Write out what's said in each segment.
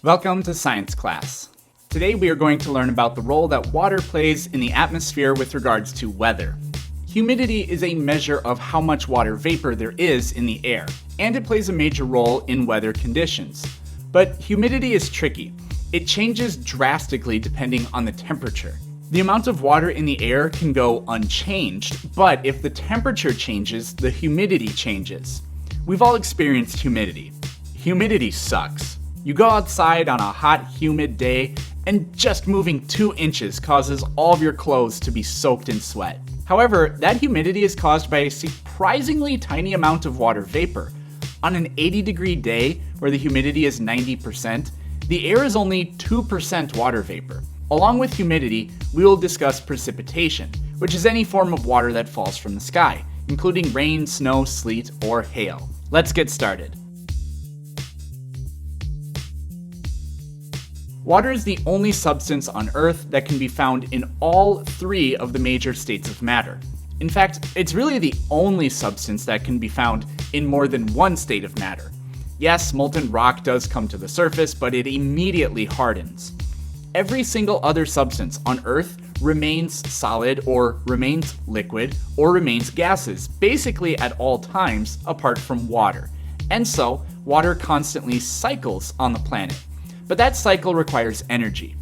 Welcome to science class. Today we are going to learn about the role that water plays in the atmosphere with regards to weather. Humidity is a measure of how much water vapor there is in the air, and it plays a major role in weather conditions. But humidity is tricky. It changes drastically depending on the temperature. The amount of water in the air can go unchanged, but if the temperature changes, the humidity changes. We've all experienced humidity. Humidity sucks. You go outside on a hot, humid day, and just moving 2 inches causes all of your clothes to be soaked in sweat. However, that humidity is caused by a surprisingly tiny amount of water vapor. On an 80-degree day, where the humidity is 90%, the air is only 2% water vapor. Along with humidity, we will discuss precipitation, which is any form of water that falls from the sky, including rain, snow, sleet, or hail. Let's get started. Water is the only substance on Earth that can be found in all 3 of the major states of matter. In fact, it's really the only substance that can be found in more than one state of matter. Yes, molten rock does come to the surface, but it immediately hardens. Every single other substance on Earth remains solid or remains liquid or remains gases, basically at all times apart from water. And so, water constantly cycles on the planet. But that cycle requires energy.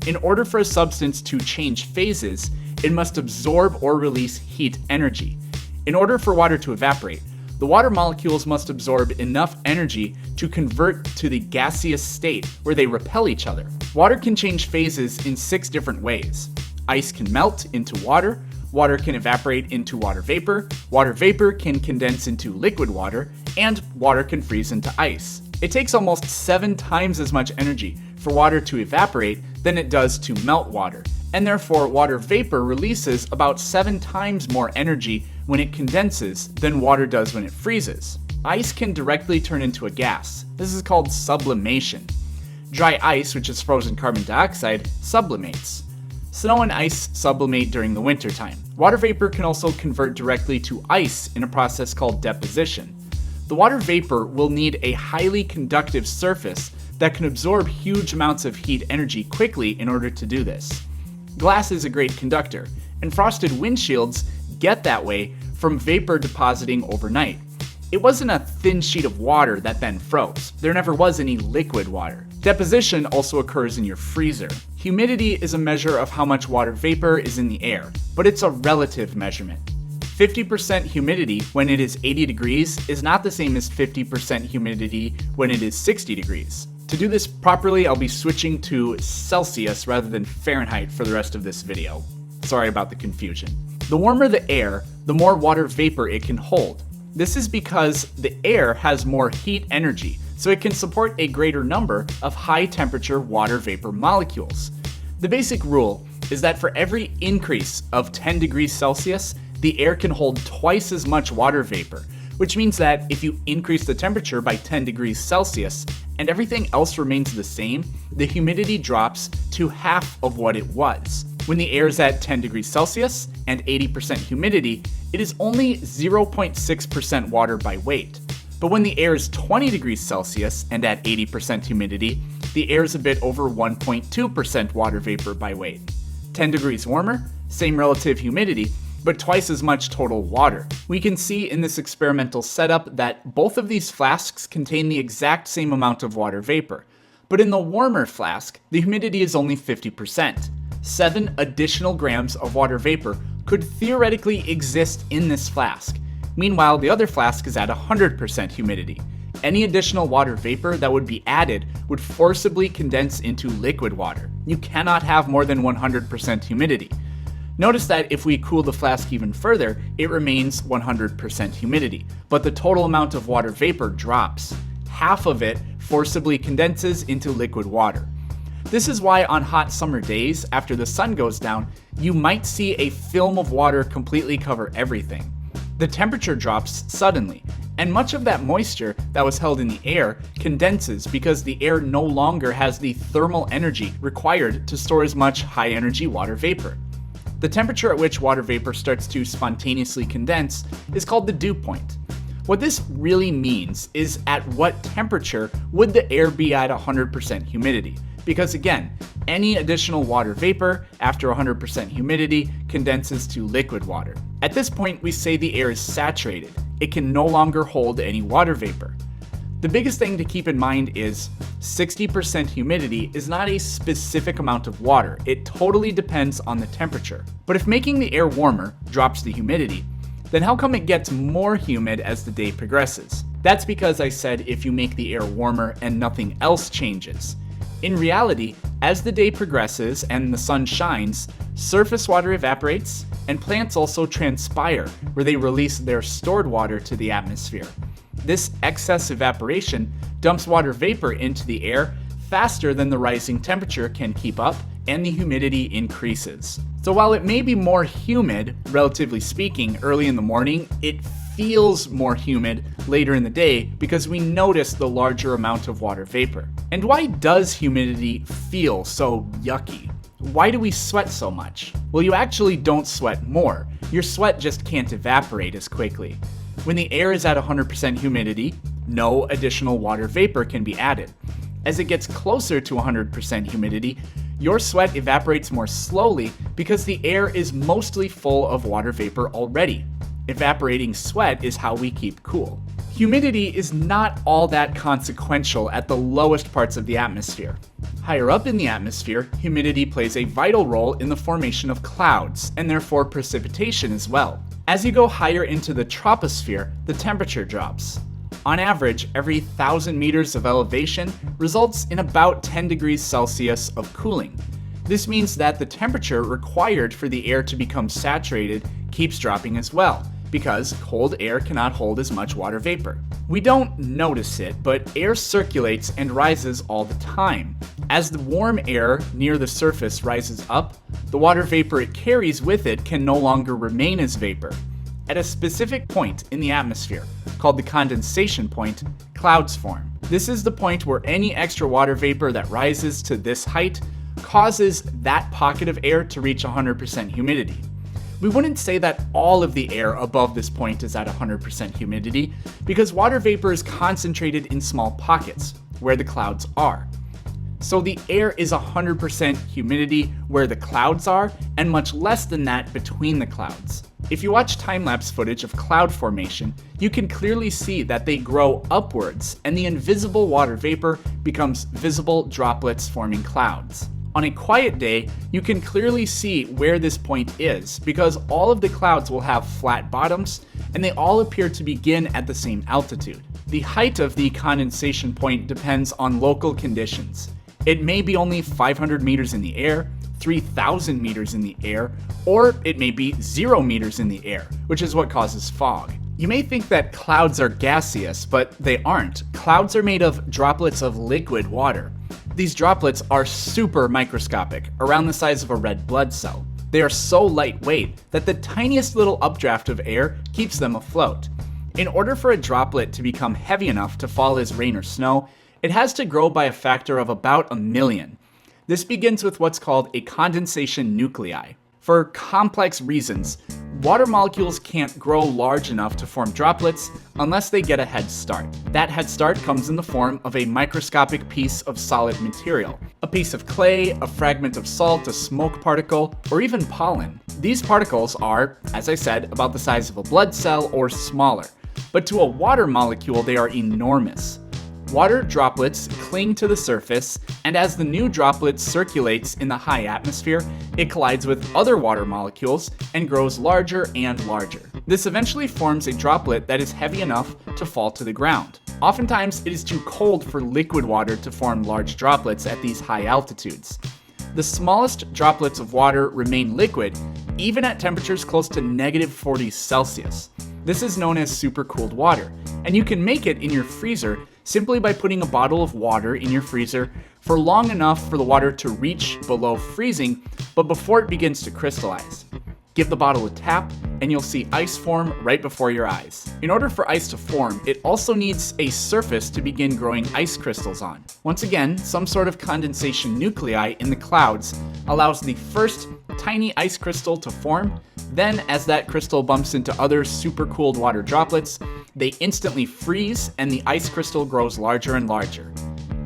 In order for a substance to change phases, it must absorb or release heat energy. In order for water to evaporate, the water molecules must absorb enough energy to convert to the gaseous state where they repel each other. Water can change phases in 6 different ways. Ice can melt into water, water can evaporate into water vapor can condense into liquid water, and water can freeze into ice. It takes almost 7 times as much energy for water to evaporate than it does to melt water, and therefore water vapor releases about 7 times more energy when it condenses than water does when it freezes. Ice can directly turn into a gas. This is called sublimation. Dry ice, which is frozen carbon dioxide, sublimates. Snow and ice sublimate during the wintertime. Water vapor can also convert directly to ice in a process called deposition. The water vapor will need a highly conductive surface that can absorb huge amounts of heat energy quickly in order to do this. Glass is a great conductor, and frosted windshields get that way from vapor depositing overnight. It wasn't a thin sheet of water that then froze. There never was any liquid water. Deposition also occurs in your freezer. Humidity is a measure of how much water vapor is in the air, but it's a relative measurement. 50% humidity when it is 80 degrees is not the same as 50% humidity when it is 60 degrees. To do this properly, I'll be switching to Celsius rather than Fahrenheit for the rest of this video. Sorry about the confusion. The warmer the air, the more water vapor it can hold. This is because the air has more heat energy, so it can support a greater number of high-temperature water vapor molecules. The basic rule is that for every increase of 10 degrees Celsius, the air can hold twice as much water vapor, which means that if you increase the temperature by 10 degrees Celsius and everything else remains the same, the humidity drops to half of what it was. When the air is at 10 degrees Celsius and 80% humidity, it is only 0.6% water by weight. But when the air is 20 degrees Celsius and at 80% humidity, the air is a bit over 1.2% water vapor by weight. 10 degrees warmer, same relative humidity, but twice as much total water. We can see in this experimental setup that both of these flasks contain the exact same amount of water vapor. But in the warmer flask, the humidity is only 50%. 7 additional grams of water vapor could theoretically exist in this flask. Meanwhile, the other flask is at 100% humidity. Any additional water vapor that would be added would forcibly condense into liquid water. You cannot have more than 100% humidity. Notice that if we cool the flask even further, it remains 100% humidity, but the total amount of water vapor drops. Half of it forcibly condenses into liquid water. This is why on hot summer days, after the sun goes down, you might see a film of water completely cover everything. The temperature drops suddenly, and much of that moisture that was held in the air condenses because the air no longer has the thermal energy required to store as much high-energy water vapor. The temperature at which water vapor starts to spontaneously condense is called the dew point. What this really means is at what temperature would the air be at 100% humidity? Because again, any additional water vapor after 100% humidity condenses to liquid water. At this point, we say the air is saturated. It can no longer hold any water vapor. The biggest thing to keep in mind is 60% humidity is not a specific amount of water. It totally depends on the temperature. But if making the air warmer drops the humidity, then how come it gets more humid as the day progresses? That's because I said if you make the air warmer and nothing else changes. In reality, as the day progresses and the sun shines, surface water evaporates, and plants also transpire, where they release their stored water to the atmosphere. This excess evaporation dumps water vapor into the air faster than the rising temperature can keep up, and the humidity increases. So while it may be more humid, relatively speaking, early in the morning, it feels more humid later in the day because we notice the larger amount of water vapor. And why does humidity feel so yucky? Why do we sweat so much? Well, you actually don't sweat more. Your sweat just can't evaporate as quickly. When the air is at 100% humidity, no additional water vapor can be added. As it gets closer to 100% humidity, your sweat evaporates more slowly because the air is mostly full of water vapor already. Evaporating sweat is how we keep cool. Humidity is not all that consequential at the lowest parts of the atmosphere. Higher up in the atmosphere, humidity plays a vital role in the formation of clouds, and therefore precipitation as well. As you go higher into the troposphere, the temperature drops. On average, every 1,000 meters of elevation results in about 10 degrees Celsius of cooling. This means that the temperature required for the air to become saturated keeps dropping as well, because cold air cannot hold as much water vapor. We don't notice it, but air circulates and rises all the time. As the warm air near the surface rises up, the water vapor it carries with it can no longer remain as vapor. At a specific point in the atmosphere, called the condensation point, clouds form. This is the point where any extra water vapor that rises to this height causes that pocket of air to reach 100% humidity. We wouldn't say that all of the air above this point is at 100% humidity, because water vapor is concentrated in small pockets, where the clouds are. So the air is 100% humidity where the clouds are, and much less than that between the clouds. If you watch time-lapse footage of cloud formation, you can clearly see that they grow upwards, and the invisible water vapor becomes visible droplets forming clouds. On a quiet day, you can clearly see where this point is, because all of the clouds will have flat bottoms, and they all appear to begin at the same altitude. The height of the condensation point depends on local conditions. It may be only 500 meters in the air, 3,000 meters in the air, or it may be 0 meters in the air, which is what causes fog. You may think that clouds are gaseous, but they aren't. Clouds are made of droplets of liquid water. These droplets are super microscopic, around the size of a red blood cell. They are so lightweight that the tiniest little updraft of air keeps them afloat. In order for a droplet to become heavy enough to fall as rain or snow, it has to grow by a factor of about 1,000,000. This begins with what's called a condensation nuclei. For complex reasons, water molecules can't grow large enough to form droplets unless they get a head start. That head start comes in the form of a microscopic piece of solid material. A piece of clay, a fragment of salt, a smoke particle, or even pollen. These particles are, as I said, about the size of a blood cell or smaller. But to a water molecule, they are enormous. Water droplets cling to the surface, and as the new droplet circulates in the high atmosphere, it collides with other water molecules and grows larger and larger. This eventually forms a droplet that is heavy enough to fall to the ground. Oftentimes, it is too cold for liquid water to form large droplets at these high altitudes. The smallest droplets of water remain liquid, even at temperatures close to -40 Celsius. This is known as supercooled water, and you can make it in your freezer simply by putting a bottle of water in your freezer for long enough for the water to reach below freezing, but before it begins to crystallize. Give the bottle a tap, and you'll see ice form right before your eyes. In order for ice to form, it also needs a surface to begin growing ice crystals on. Once again, some sort of condensation nuclei in the clouds allows the first tiny ice crystal to form. Then, as that crystal bumps into other super cooled water droplets, they instantly freeze and the ice crystal grows larger and larger.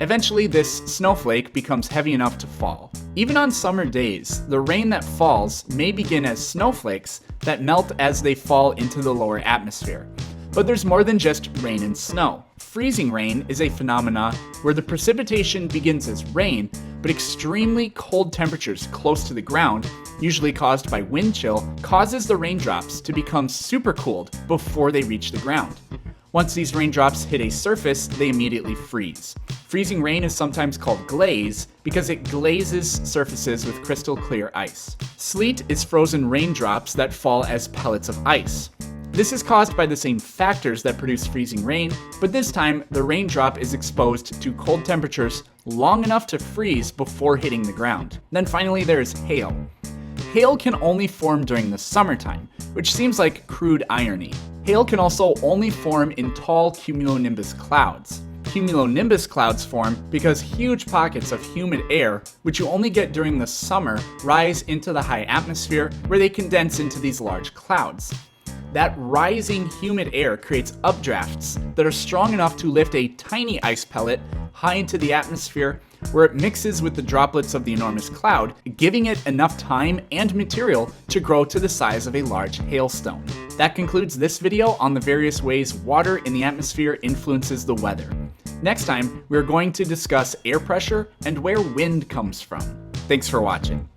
Eventually, this snowflake becomes heavy enough to fall. Even on summer days, the rain that falls may begin as snowflakes that melt as they fall into the lower atmosphere. But there's more than just rain and snow. Freezing rain is a phenomena where the precipitation begins as rain, but extremely cold temperatures close to the ground, usually caused by wind chill, causes the raindrops to become super cooled before they reach the ground. Once these raindrops hit a surface, they immediately freeze. Freezing rain is sometimes called glaze because it glazes surfaces with crystal clear ice. Sleet is frozen raindrops that fall as pellets of ice. This is caused by the same factors that produce freezing rain, but this time the raindrop is exposed to cold temperatures long enough to freeze before hitting the ground. Then finally there's hail. Hail can only form during the summertime, which seems like crude irony. Hail can also only form in tall cumulonimbus clouds. Cumulonimbus clouds form because huge pockets of humid air, which you only get during the summer, rise into the high atmosphere where they condense into these large clouds. That rising humid air creates updrafts that are strong enough to lift a tiny ice pellet high into the atmosphere where it mixes with the droplets of the enormous cloud, giving it enough time and material to grow to the size of a large hailstone. That concludes this video on the various ways water in the atmosphere influences the weather. Next time, we're going to discuss air pressure and where wind comes from. Thanks for watching.